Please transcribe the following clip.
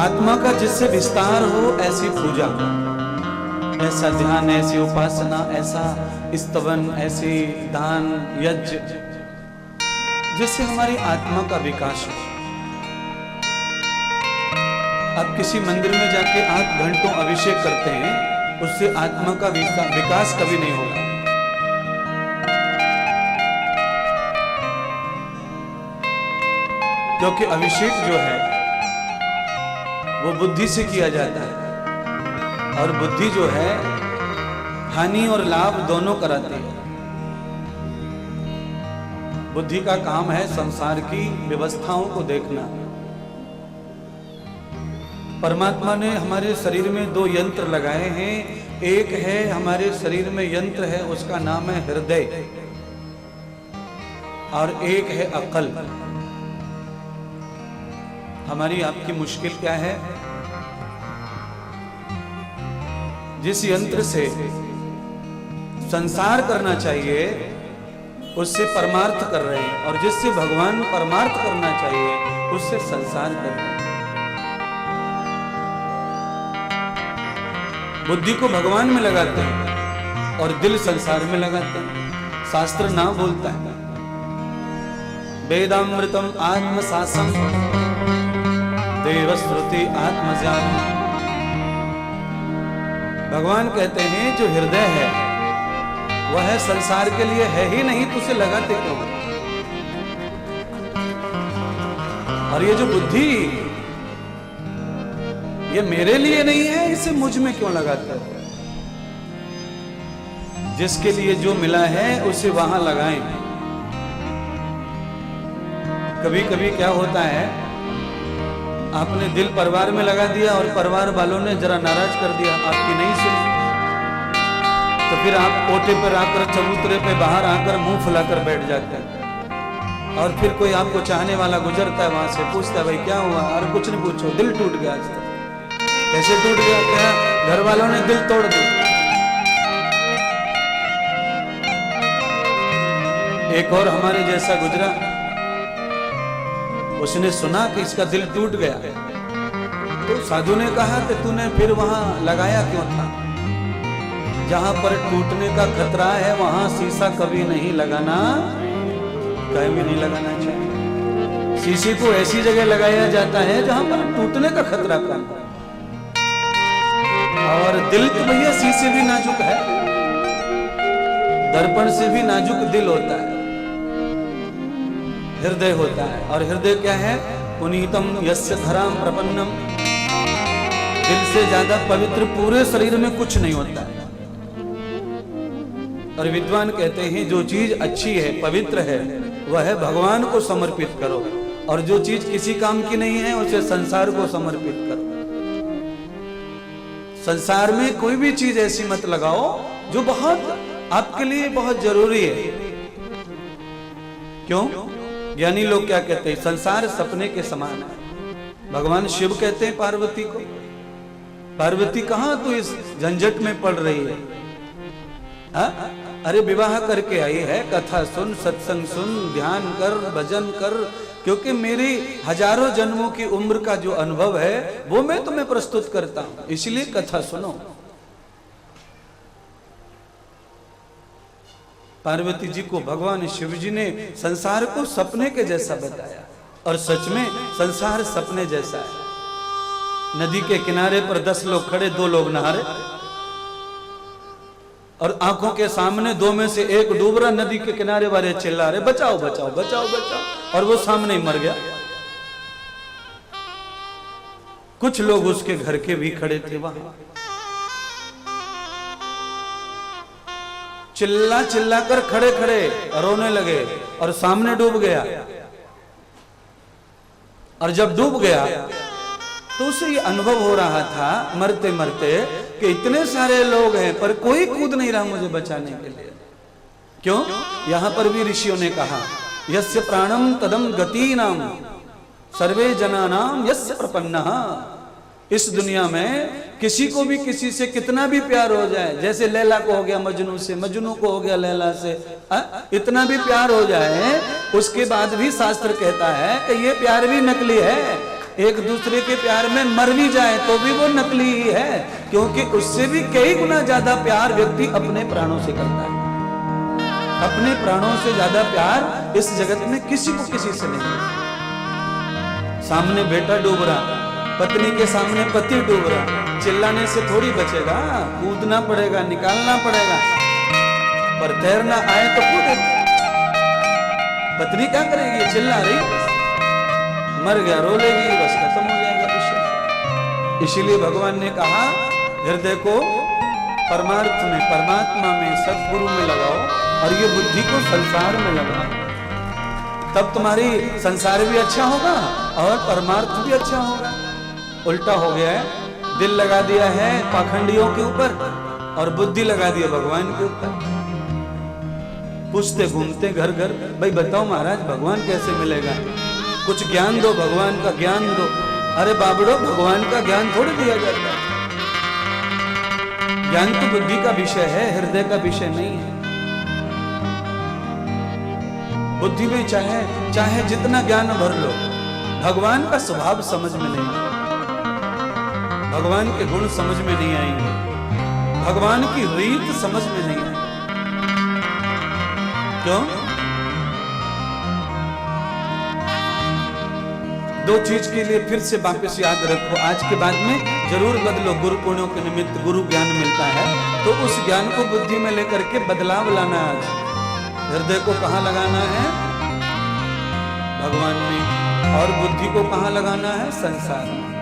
आत्मा का जिससे विस्तार हो ऐसी पूजा, ऐसा ध्यान, ऐसी उपासना, ऐसा स्तवन, ऐसी दान यज्ञ, जिससे हमारी आत्मा का विकास हो। आप किसी मंदिर में जाके 8 घंटों अभिषेक करते हैं, उससे आत्मा का विकास कभी नहीं होगा। क्योंकि अभिषेक जो है वो बुद्धि से किया जाता है, और बुद्धि जो है हानि और लाभ दोनों कराती है। बुद्धि का काम है संसार की व्यवस्थाओं को देखना। परमात्मा ने हमारे शरीर में 2 यंत्र लगाए हैं। एक है हमारे शरीर में यंत्र है, उसका नाम है हृदय, और एक है अक्ल। हमारी आपकी मुश्किल क्या है? जिस यंत्र से संसार करना चाहिए उससे परमार्थ कर रहे हैं, और जिससे भगवान परमार्थ करना चाहिए उससे संसार कर रहे हैं। बुद्धि को भगवान में लगाते हैं और दिल संसार में लगाते हैं। शास्त्र ना बोलता है वेदामृतम आत्मसासम देवश्रुति आत्मज्ञान। भगवान कहते हैं जो हृदय है वह है संसार के लिए है ही नहीं, तो उसे लगाते क्यों? और ये जो बुद्धि, ये मेरे लिए नहीं है, इसे मुझ में क्यों लगाते हो? जिसके लिए जो मिला है उसे वहां लगाएं। कभी कभी क्या होता है, आपने दिल परिवार में लगा दिया और परिवार वालों ने जरा नाराज कर दिया, आपकी नहीं सुनी, तो फिर आप ओटे पर आकर, चबूतरे पे बाहर आकर मुंह फुलाकर बैठ जाते हैं। और फिर कोई आपको चाहने वाला गुजरता है, वहां से पूछता है भाई क्या हुआ? और कुछ नहीं पूछो, दिल टूट गया। आज तक कैसे टूट गया? क्या घर वालों ने दिल तोड़ दिया? एक और हमारे जैसा गुजरा, उसने सुना कि इसका दिल टूट गया, तो साधु ने कहा कि तूने फिर वहां लगाया क्यों था? जहां पर टूटने का खतरा है वहां शीशा कभी नहीं लगाना, कहीं भी नहीं लगाना चाहिए। शीशे को ऐसी जगह लगाया जाता है जहां पर टूटने का खतरा कम है। और दिल तो भैया शीशे भी नाजुक है, दर्पण से भी नाजुक दिल होता है, हृदय होता है। और हृदय क्या है? पुनीतम यस्य धराम प्रपन्नम। दिल से ज्यादा पवित्र पूरे शरीर में कुछ नहीं होता है। और विद्वान कहते हैं जो चीज अच्छी है, पवित्र है, वह है भगवान को समर्पित करो, और जो चीज किसी काम की नहीं है उसे संसार को समर्पित करो। संसार में कोई भी चीज ऐसी मत लगाओ जो बहुत आपके लिए बहुत जरूरी है। क्यों? ज्ञानी लोग क्या कहते हैं? संसार सपने के समान है। भगवान शिव कहते हैं पार्वती को, पार्वती कहां तू इस झंझट में पड़ रही है? हा? अरे विवाह करके आई है, कथा सुन, सत्संग सुन, ध्यान कर, भजन कर, क्योंकि मेरी हजारों जन्मों की उम्र का जो अनुभव है वो मैं तुम्हें प्रस्तुत करता हूं, इसलिए कथा सुनो। पार्वती जी को भगवान शिव जी ने संसार को सपने के जैसा बताया, और सच में संसार सपने जैसा है। नदी के किनारे पर 10 लोग खड़े, 2 लोग नहा रहे, और आंखों के सामने 2 में से एक डूब रहा, नदी के किनारे वाले चिल्ला रहे बचाओ बचाओ बचाओ बचाओ, और वो सामने ही मर गया। कुछ लोग उसके घर के भी खड़े थे वहां, चिल्ला चिल्ला कर खड़े खड़े रोने लगे, और सामने डूब गया। और जब डूब गया तो उसे ये अनुभव हो रहा था मरते मरते कि इतने सारे लोग हैं पर कोई कूद नहीं रहा मुझे बचाने के लिए। क्यों? यहां पर भी ऋषियों ने कहा यस्य प्राणम तदम गतीनाम सर्वे जनानाम यस्य प्रपन्नः। इस दुनिया में किसी को भी किसी से कितना भी प्यार हो जाए, जैसे लैला को हो गया मजनू से, मजनू को हो गया लैला से, इतना भी प्यार हो जाए, उसके बाद भी शास्त्र कहता है कि ये प्यार भी नकली है, एक दूसरे के प्यार में मर भी जाए तो भी वो नकली ही है, क्योंकि उससे भी कई गुना ज्यादा प्यार व्यक्ति अपने प्राणों से करता है। अपने प्राणों से ज्यादा प्यार इस जगत में किसी को किसी से नहीं है। सामने बेटा डूब रहा, पत्नी के सामने पति डूब रहा, चिल्लाने से थोड़ी बचेगा, कूदना पड़ेगा, निकालना पड़ेगा। पर तैरना आए तो कूदे। पत्नी क्या करेगी? चिल्ला रही, मर गया, रो लेगी, बस खत्म हो जाएगा विषय। इसीलिए भगवान ने कहा हृदय को परमार्थ में, परमात्मा में, सद्गुरु में लगाओ और ये बुद्धि को संसार में लगाओ, तब तुम्हारी संसार भी अच्छा होगा और परमार्थ भी अच्छा होगा। उल्टा हो गया है, दिल लगा दिया है पाखंडियों के ऊपर और बुद्धि लगा दिया भगवान के ऊपर। पूछते घूमते घर घर, भाई बताओ महाराज भगवान कैसे मिलेगा, कुछ ज्ञान दो, भगवान का ज्ञान दो। अरे बाबड़ो, भगवान का ज्ञान थोड़ी दिया जाता है। ज्ञान तो बुद्धि का विषय है, हृदय का विषय नहीं है। बुद्धि में चाहे जितना ज्ञान भर लो, भगवान का स्वभाव समझ में नहीं आएगा, भगवान के गुण समझ में नहीं आएंगे, भगवान की रीत समझ में नहीं आएगी। क्यों? दो चीज के लिए फिर से वापस याद रखो, आज के बाद में जरूर बदलो। गुरु पुण्यों के निमित्त गुरु ज्ञान मिलता है, तो उस ज्ञान को बुद्धि में लेकर के बदलाव लाना। आज हृदय को कहाँ लगाना है? भगवान में। और बुद्धि को कहाँ लगाना है? संसार में।